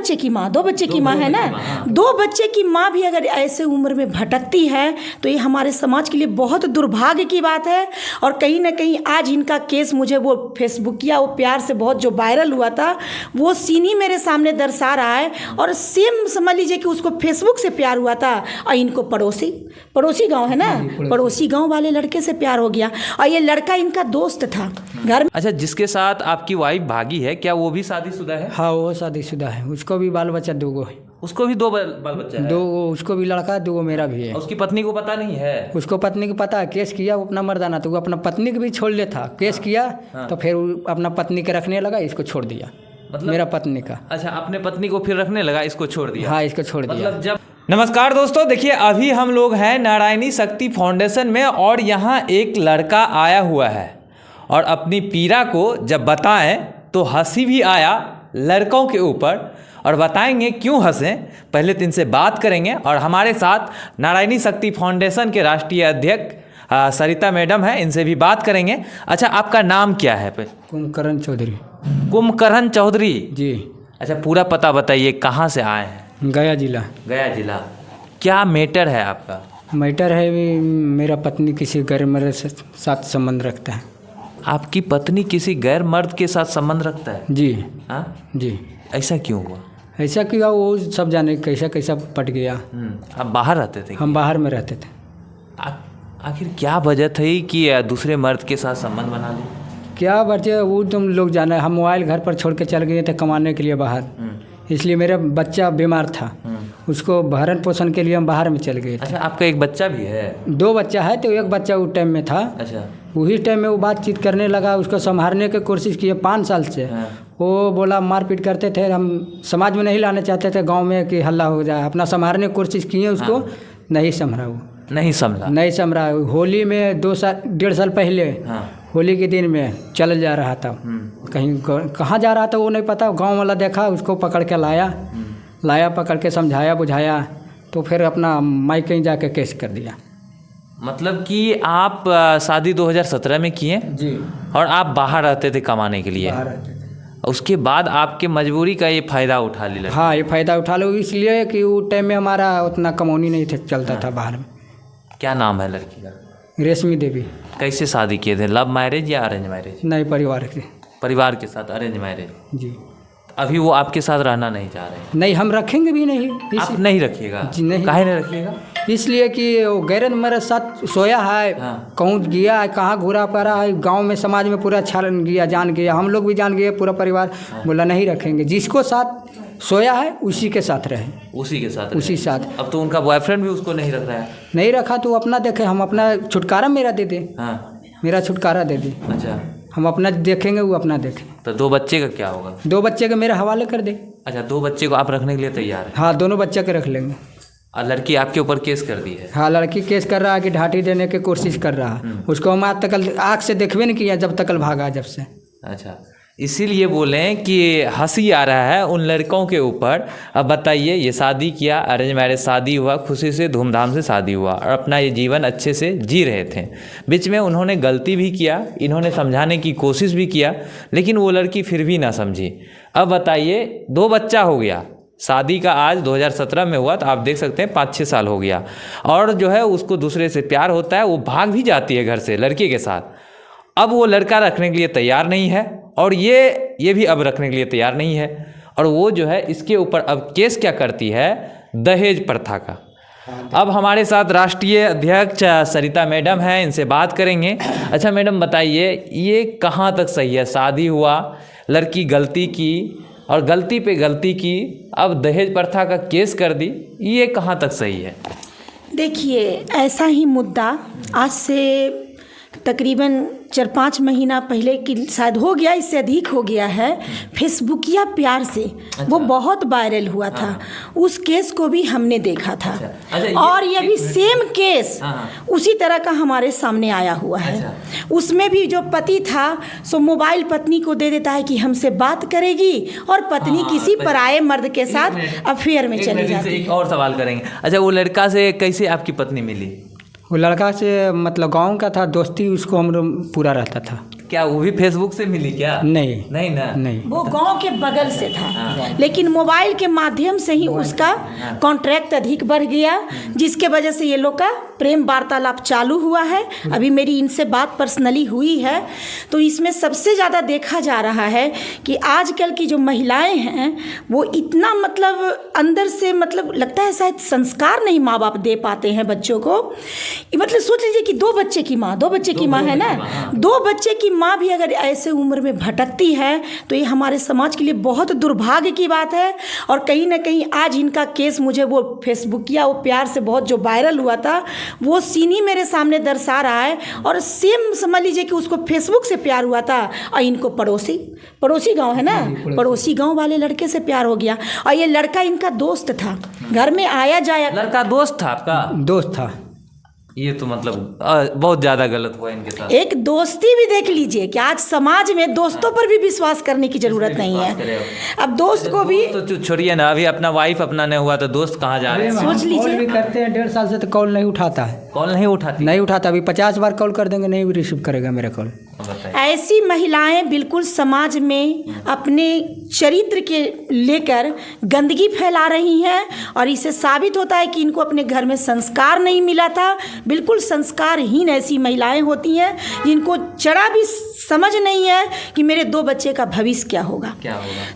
बच्चे की माँ, 2 बच्चे की माँ है ना, 2 बच्चे की माँ भी अगर ऐसे उम्र में भटकती है तो ये हमारे समाज के लिए बहुत दुर्भाग्य की बात है। और कहीं ना कहीं आज इनका केस मुझे वो फेसबुकिया वो प्यार से बहुत जो वायरल हुआ था वो सीन ही मेरे सामने दर्शा रहा है। और सेम समझ लीजिए कि उसको फेसबुक से प्यार हुआ था और इनको पड़ोसी गाँव है ना, पड़ोसी गाँव वाले लड़के से प्यार हो गया और ये लड़का इनका दोस्त था घर में। अच्छा, जिसके साथ आपकी वाइफ भागी है, क्या वो भी शादीशुदा है? हाँ, वो शादीशुदा है, उसको भी बाल बच्चा 2 है। उसको भी 2 बाल बच्चा है? 2, उसको भी लड़का 2 मेरा भी है। उसकी पत्नी को पता नहीं है? उसको पत्नी को पता है, केस किया वो अपना मर्दाना, तो वो अपना पत्नी को भी छोड़ ले था, केस किया तो फिर वो अपना पत्नी के रखने लगा, इसको छोड़ दिया। मतलब मेरा पत्नी का। अच्छा, अपने पत्नी को फिर रखने लगा, इसको छोड़ दिया? हाँ, इसको छोड़ दिया। मतलब जब नमस्कार दोस्तों, देखिए अभी हम लोग हैं नारायणी शक्ति फाउंडेशन में और यहाँ एक लड़का आया हुआ है और अपनी पीड़ा को जब बताएं तो हंसी भी आया लड़कों के ऊपर और बताएंगे क्यों हंसें। पहले तो इनसे बात करेंगे और हमारे साथ नारायणी शक्ति फाउंडेशन के राष्ट्रीय अध्यक्ष सरिता मैडम है, इनसे भी बात करेंगे। अच्छा, आपका नाम क्या है? कुंभकर्ण चौधरी। कुंभकर्ण चौधरी जी। अच्छा, पूरा पता बताइए, कहाँ से आए हैं? गया जिला। गया जिला। क्या मैटर है आपका? मैटर है मेरा पत्नी किसी गैर मर्द से साथ संबंध रखता है। आपकी पत्नी किसी गैर मर्द के साथ संबंध रखता है? जी। हाँ जी। ऐसा क्यों हुआ? ऐसा क्यों, वो सब जाने कैसा पट गया। आप बाहर रहते थे? हम बाहर में रहते थे। आखिर क्या वजह थी कि दूसरे मर्द के साथ संबंध बना ली? क्या वजह वो तुम लोग जाना। हम मोबाइल घर पर छोड़ के चल गए थे कमाने के लिए बाहर, इसलिए मेरा बच्चा बीमार था, उसको भरण पोषण के लिए हम बाहर में चल गए थे। अच्छा, आपका एक बच्चा भी है? 2 बच्चा है, तो एक बच्चा उस टाइम में था। अच्छा। वही टाइम में वो बातचीत करने लगा, उसको संभालने की कोशिश की 5 साल से। वो बोला मारपीट करते थे, हम समाज में नहीं लाने चाहते थे गांव में कि हल्ला हो जाए, अपना संभालने की कोशिश किए, उसको नहीं संभला। वो नहीं संभला। होली में 1.5 साल पहले होली के दिन में चल जा रहा था, कहीं कहाँ जा रहा था वो नहीं पता। गांव वाला देखा, उसको पकड़ के लाया, पकड़ के समझाया बुझाया, तो फिर अपना माई कहीं जाके केस कर दिया। मतलब कि आप शादी 2017 में किए? जी। और आप बाहर रहते थे कमाने के लिए? बाहर रहते थे। उसके बाद आपके मजबूरी का ये फ़ायदा उठा ले? हाँ, ये फ़ायदा उठा लो, इसलिए कि वो टाइम में हमारा उतना कमौनी नहीं चलता था बाहर में। क्या नाम है लड़की का? रेशमी देवी। कैसे शादी किए थे? लव मैरिज या अरेंज मैरिज? नहीं, परिवार के साथ अरेंज मैरिज। जी। अभी वो आपके साथ रहना नहीं चाह रहे? नहीं, हम रखेंगे भी नहीं। आप नहीं रखिएगा? जी नहीं। काहे नहीं रखिएगा? इसलिए कि वो गैर मेरे साथ सोया है। कहूँ गया है, कहाँ घूरा पड़ा है, गांव में समाज में पूरा छान गया, जान गया, हम लोग भी जान गए, पूरा परिवार। बोला नहीं रखेंगे, जिसको साथ सोया है उसी के साथ रहे। उसी साथ। अब तो उनका बॉयफ्रेंड भी उसको नहीं रख रहा है? नहीं रखा तो अपना देखे, हम अपना छुटकारा मेरा दे दे। मेरा छुटकारा दे दे। अच्छा, हम अपना देखेंगे, वो अपना देखे। तो 2 बच्चे का क्या होगा? 2 बच्चे के मेरे हवाले कर दे। अच्छा, 2 बच्चे को आप रखने के लिए तैयार है? हाँ, दोनों बच्चे के रख लेंगे। और लड़की आपके ऊपर केस कर दी है? हाँ, लड़की केस कर रहा है कि ढाटी देने की कोशिश कर रहा है। उसको हम आज तक आँख से देखबे नहीं किया जब तक भागा जब से। अच्छा, इसीलिए बोलें कि हंसी आ रहा है उन लड़कों के ऊपर। अब बताइए, ये शादी किया, अरेंज मैरिज शादी हुआ, खुशी से धूमधाम से शादी हुआ और अपना ये जीवन अच्छे से जी रहे थे। बीच में उन्होंने गलती भी किया, इन्होंने समझाने की कोशिश भी किया, लेकिन वो लड़की फिर भी ना समझी। अब बताइए, 2 बच्चा हो गया, शादी का आज 2017 में हुआ, तो आप देख सकते हैं 5-6 साल हो गया। और जो है उसको दूसरे से प्यार होता है, वो भाग भी जाती है घर से लड़के के साथ। अब वो लड़का रखने के लिए तैयार नहीं है और ये भी अब रखने के लिए तैयार नहीं है। और वो जो है इसके ऊपर अब केस क्या करती है? दहेज प्रथा का। अब हमारे साथ राष्ट्रीय अध्यक्ष सरिता मैडम हैं, इनसे बात करेंगे। अच्छा मैडम, बताइए ये कहाँ तक सही है? शादी हुआ, लड़की गलती की और गलती पे गलती की, अब दहेज प्रथा का केस कर दी, ये कहाँ तक सही है? देखिए, ऐसा ही मुद्दा आज से तकरीबन 4-5 महीना पहले की शायद हो गया, इससे अधिक हो गया है, फेसबुकिया प्यार से। अच्छा। वो बहुत वायरल हुआ था। उस केस को भी हमने देखा था। अच्छा, और ये भी सेम केस उसी तरह का हमारे सामने आया हुआ है। अच्छा। उसमें भी जो पति था सो मोबाइल पत्नी को दे देता है कि हमसे बात करेगी और पत्नी किसी पराये मर्द के साथ अफेयर में चली जाती है। एक और सवाल करेंगे। अच्छा, वो लड़का से कैसे आपकी पत्नी मिली? वो लड़का से मतलब गांव का था, दोस्ती उसको हम पूरा रहता था। क्या वो भी फेसबुक से मिली क्या? नहीं नहीं ना। नहीं, वो गांव के बगल से था, लेकिन मोबाइल के माध्यम से ही उसका कॉन्ट्रैक्ट अधिक बढ़ गया, जिसके वजह से ये लोग का प्रेम वार्तालाप चालू हुआ है। अभी मेरी इनसे बात पर्सनली हुई है, तो इसमें सबसे ज़्यादा देखा जा रहा है कि आजकल की जो महिलाएं हैं वो इतना मतलब अंदर से मतलब लगता है शायद संस्कार नहीं माँ बाप दे पाते हैं बच्चों को। मतलब सोच लीजिए कि दो बच्चे की माँ है ना, 2 बच्चे की माँ भी अगर ऐसे उम्र में भटकती है तो ये हमारे समाज के लिए बहुत दुर्भाग्य की बात है। और कहीं ना कहीं आज इनका केस मुझे वो फेसबुकिया वो प्यार से बहुत जो वायरल हुआ था वो सीन ही मेरे सामने दर्शा रहा है। और सेम समझ लीजिए कि उसको फेसबुक से प्यार हुआ था और इनको पड़ोसी गांव है ना, पड़ोसी गांव वाले लड़के से प्यार हो गया। और ये लड़का इनका दोस्त था, घर में आया जाया। लड़का दोस्त था आपका? दोस्त था। ये तो मतलब बहुत ज़्यादा गलत हुआ इनके साथ। एक दोस्ती भी देख लीजिए कि आज समाज में दोस्तों पर भी विश्वास करने की जरूरत नहीं है। अब दोस्त को भी तो छोड़िए ना, अभी अपना वाइफ अपना नहीं हुआ तो दोस्त कहाँ जा रहे हैं? सोच लीजिए। कॉल भी करते हैं 1.5 साल से तो कॉल नहीं उठाता है। कॉल नहीं उठाती? नहीं उठाता, अभी 50 बार कॉल कर देंगे नहीं भी रिसीव करेगा मेरा कॉल। ऐसी महिलाएं बिल्कुल समाज में अपने चरित्र के लेकर गंदगी फैला रही हैं और इससे साबित होता है कि इनको अपने घर में संस्कार नहीं मिला था। बिल्कुल संस्कारहीन ऐसी महिलाएं होती हैं जिनको जरा भी समझ नहीं है कि मेरे 2 बच्चे का भविष्य क्या होगा।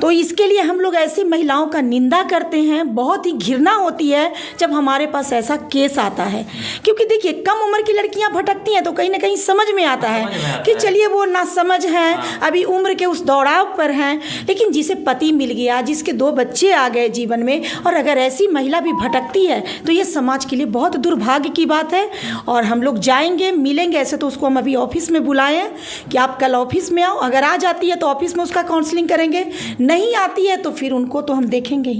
तो इसके लिए हम लोग ऐसी महिलाओं का निंदा करते हैं। बहुत ही घृणा होती है जब हमारे पास ऐसा केस आता है, क्योंकि देखिए कम उम्र की लड़कियां भटकती हैं तो कहीं ना कहीं समझ में आता है कि चलिए वो ना समझ हैं, अभी उम्र के उस दौड़ाव पर हैं। लेकिन जिसे पति मिल गया, जिसके 2 बच्चे आ गए जीवन में, और अगर ऐसी महिला भी भटकती है तो ये समाज के लिए बहुत दुर्भाग्य की बात है। और हम लोग जाएंगे, मिलेंगे। ऐसे तो उसको हम अभी ऑफिस में बुलाए हैं कि आप कल ऑफिस में आओ। अगर आ जाती है तो ऑफिस में उसका काउंसलिंग करेंगे, नहीं आती है तो फिर उनको तो हम देखेंगे।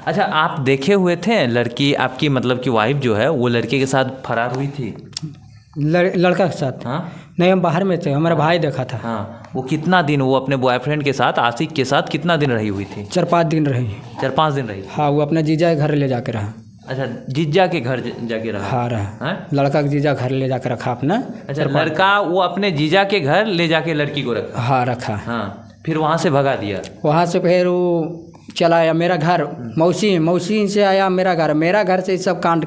अच्छा, आप देखे हुए थे लड़की आपकी, मतलब कि वाइफ जो है वो लड़के के साथ फरार हुई थी? लड़का के साथ? हाँ नहीं, हम बाहर में थे, हमारा भाई देखा था। हाँ, वो कितना दिन वो अपने बॉयफ्रेंड के साथ, आशिक के साथ कितना दिन रही हुई थी? 4-5 दिन रही। 4-5 दिन रही? हाँ, वो अपने जीजा के घर ले जाके रहा। अच्छा, जीजा के घर जाके रहा? हाँ रहा। लड़का के जीजा घर ले जाकर रखा अपना। अच्छा, लड़का वो अपने जीजा के घर ले जाके लड़की को रखा? हाँ रखा। हाँ, फिर वहाँ से भगा दिया? वहाँ से फिर वो चला आया मेरा घर, मौसी से आया मेरा घर से सब कांड,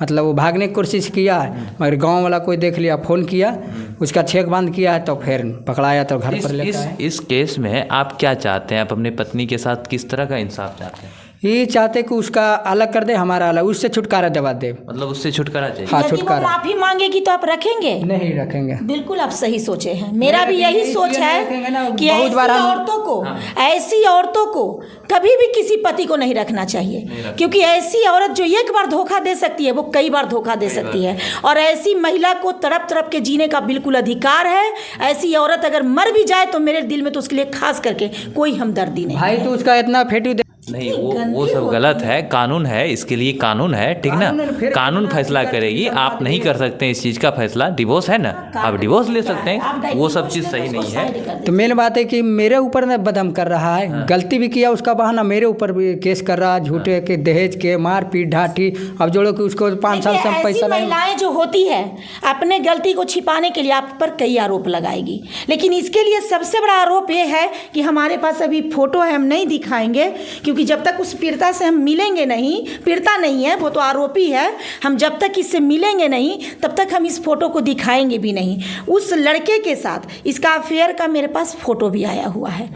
मतलब वो भागने की कोशिश किया मगर गांव वाला कोई देख लिया, फ़ोन किया, उसका छेक बंद किया तो फिर पकड़ाया तो घर पर लेकर आए। इस केस में आप क्या चाहते हैं? आप अपनी पत्नी के साथ किस तरह का इंसाफ चाहते हैं? ये चाहते कि उसका अलग कर दे, हमारा अलग, उससे छुटकारा दिवा दे। मतलब उससे छुटकारा चाहिए? हाँ, यदि वो छुटकारा। माफी मांगेगी तो आप रखेंगे? नहीं रखेंगे। बिल्कुल आप सही सोचे हैं। मेरा भी यही सोच है कि बहुत बार ऐसी औरतों को कभी भी किसी पति को नहीं रखना चाहिए, क्योंकि ऐसी औरत जो एक बार धोखा दे सकती है वो कई बार धोखा दे सकती है। और ऐसी महिला को तड़प तड़प के जीने का बिल्कुल अधिकार है। ऐसी औरत अगर मर भी जाए तो मेरे दिल में तो उसके लिए खास करके कोई हमदर्दी नहीं। भाई तो उसका इतना फेटू नहीं, वो सब गलत है। कानून है, इसके लिए कानून है, ठीक ना? कानून फैसला करेगी। आप नहीं कर सकते इस चीज़ का फैसला। डिवोर्स है ना, आप डिवोर्स ले सकते हैं, वो सब चीज़ सही नहीं है। तो मेन बात है कि मेरे ऊपर न बदम कर रहा है, गलती भी किया उसका बहाना मेरे ऊपर भी केस कर रहा है, झूठे के दहेज के मारपीट ढाटी। अब जोड़ो कि उसको 5 साल से पैसा नहीं। महिलाएं जो होती है अपने गलती को छिपाने के लिए आप पर कई आरोप लगाएगी, लेकिन इसके लिए सबसे बड़ा आरोप ये है कि हमारे पास अभी फोटो है, हम नहीं दिखाएंगे, क्योंकि जब तक उस पीड़िता से हम मिलेंगे नहीं, पीड़िता नहीं है वो तो आरोपी है, हम जब तक इससे मिलेंगे नहीं तब तक हम इस फोटो को दिखाएंगे भी नहीं। उस लड़के के साथ इसका अफेयर का मेरे पास फोटो भी आया हुआ है,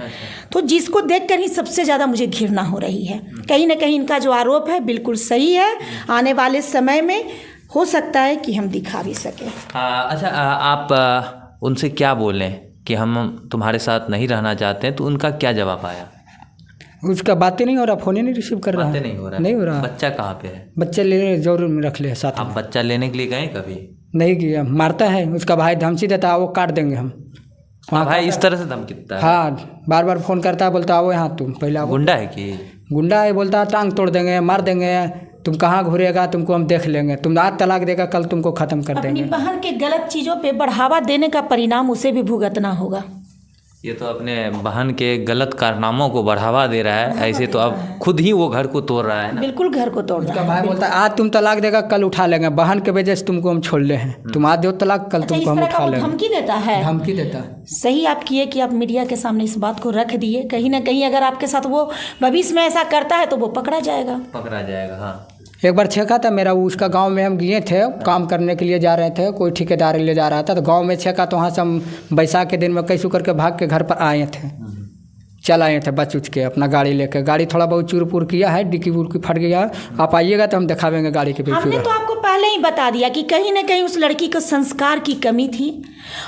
तो जिसको देखकर ही सबसे ज़्यादा मुझे घृणा हो रही है। कहीं ना कहीं इनका जो आरोप है बिल्कुल सही है। आने वाले समय में हो सकता है कि हम दिखा भी सकें। अच्छा, आप उनसे क्या बोलें कि हम तुम्हारे साथ नहीं रहना चाहते हैं, तो उनका क्या जवाब आया? उसका बातें नहीं हो रहा, फोन ही नहीं रिसीव कर रहा। बातें नहीं हो रहा। बच्चा कहाँ पे है? बच्चे लेने जरूर रख ले साथ। आप बच्चा लेने के लिए गए कभी? नहीं किया, मारता है उसका भाई, धमकी देता है वो काट देंगे हम। वहाँ भाई इस तरह से धमकी देता है? हाँ, बार बार फोन करता है, बोलता आओ यहाँ तुम पहले। गुंडा है कि? गुंडा है, बोलता है टांग तोड़ देंगे, मार देंगे, तुम कहाँ घूरेगा, तुमको हम देख लेंगे, तुम आज तलाक देगा कल तुमको खत्म कर देंगे। अपनी बहन के गलत चीज़ों पे बढ़ावा देने का परिणाम उसे भी भुगतना होगा। ये तो अपने बहन के गलत कारनामों को बढ़ावा दे रहा है। ऐसे तो अब खुद ही वो घर को तोड़ रहा है ना। बिल्कुल घर को तोड़ रहा उसका है। भाई बोलता है आज तुम तलाक देगा कल उठा लेंगे, बहन के वजह से तुमको हम छोड़ ले हैं, तुम आज दो तलाक कल अच्छा, इस तुमको हम तरह का उठा वो लेंगे। धमकी देता है। धमकी देता है। सही आप किए कि आप मीडिया के सामने इस बात को रख दिए। कहीं ना कहीं अगर आपके साथ वो भविष्य में ऐसा करता है तो वो पकड़ा जाएगा। पकड़ा जाएगा। हाँ, एक बार छेका था मेरा, उसका गांव में हम गए थे काम करने के लिए जा रहे थे, कोई ठेकेदार ले जा रहा था, तो गांव में छेका तो वहाँ से हम बैसाख के दिन में कैसे करके भाग के घर पर आए थे। चल आए थे बच उच के अपना गाड़ी लेके। गाड़ी थोड़ा बहुत चूर पुर किया है, डिक्की उड़की फट गया। आप आइएगा तो हम दिखावेंगे गाड़ी के पीछे। हमने तो आपको पहले ही बता दिया कि कहीं ना कहीं उस लड़की को संस्कार की कमी थी,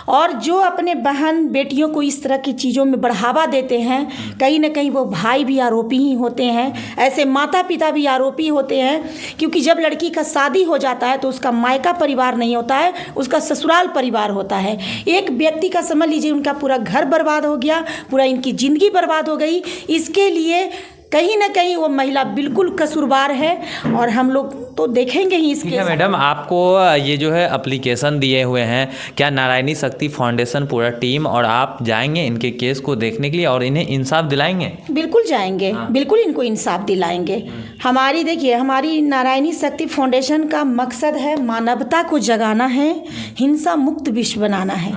और जो अपने बहन बेटियों को इस तरह की चीज़ों में बढ़ावा देते हैं, कहीं ना कहीं वो भाई भी आरोपी ही होते हैं, ऐसे माता पिता भी आरोपी होते हैं। क्योंकि जब लड़की का शादी हो जाता है तो उसका मायका परिवार नहीं होता है, उसका ससुराल परिवार होता है। एक व्यक्ति का समझ लीजिए उनका पूरा घर बर्बाद हो गया, पूरा इनकी ज़िंदगी बर्बाद हो गई। इसके लिए कहीं ना कहीं वो महिला बिल्कुल कसूरवार है, और हम लोग तो देखेंगे ही इसके। ठीक है मैडम, आपको ये जो है एप्लीकेशन दिए हुए हैं, क्या नारायणी शक्ति फाउंडेशन पूरा टीम और आप जाएंगे इनके केस को देखने के लिए और इन्हें इंसाफ दिलाएंगे? बिल्कुल जाएंगे। बिल्कुल इनको इंसाफ दिलाएंगे। हमारी देखिए, हमारी नारायणी शक्ति फाउंडेशन का मकसद है मानवता को जगाना है, हिंसा मुक्त विश्व बनाना है।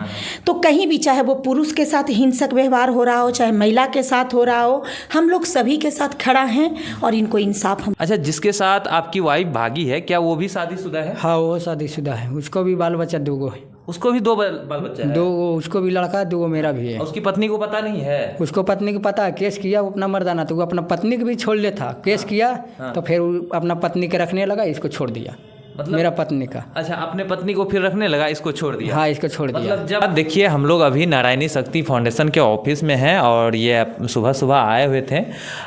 तो कहीं भी, चाहे वो पुरुष के साथ हिंसक व्यवहार हो रहा हो, चाहे महिला के साथ हो रहा हो, हम लोग सभी के साथ खड़ा हैं और इनको इंसाफ हम। अच्छा, जिसके साथ आपकी वाइफ भागी है, क्या वो भी शादीशुदा है? हाँ, वो शादीशुदा है, उसको भी बाल बच्चा 2 है। उसको भी 2 बाल बच्चा है? 2, उसको भी लड़का 2 मेरा भी है। उसकी पत्नी को पता नहीं है? उसको पत्नी को पता है, केस किया वो अपना मर्दाना, तो वो अपना पत्नी को भी छोड़ लेता। केस किया तो फिर वो अपना पत्नी के रखने लगा, इसको छोड़ दिया। मतलब मेरा पत्नी का। अच्छा, अपने पत्नी को फिर रखने लगा, इसको छोड़ दिया? हाँ, इसको छोड़ दिया। मतलब जब देखिए, हम लोग अभी नारायणी शक्ति फाउंडेशन के ऑफिस में हैं और ये सुबह सुबह आए हुए थे।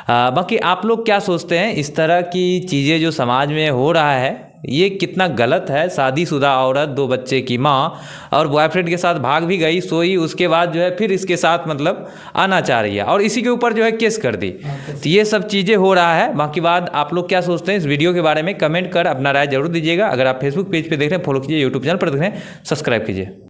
बाकी आप लोग क्या सोचते हैं, इस तरह की चीज़ें जो समाज में हो रहा है ये कितना गलत है? शादीशुदा औरत, 2 बच्चे की माँ, और बॉयफ्रेंड के साथ भाग भी गई, सोई, उसके बाद जो है फिर इसके साथ मतलब आना चाह रही है और इसी के ऊपर जो है केस कर दी। तो ये सब चीज़ें हो रहा है। बाकी बात आप लोग क्या सोचते हैं इस वीडियो के बारे में, कमेंट कर अपना राय जरूर दीजिएगा। अगर आप फेसबुक पेज पे देख रहे हैं फॉलो कीजिए, यूट्यूब चैनल पर देख रहे हैं सब्सक्राइब कीजिए।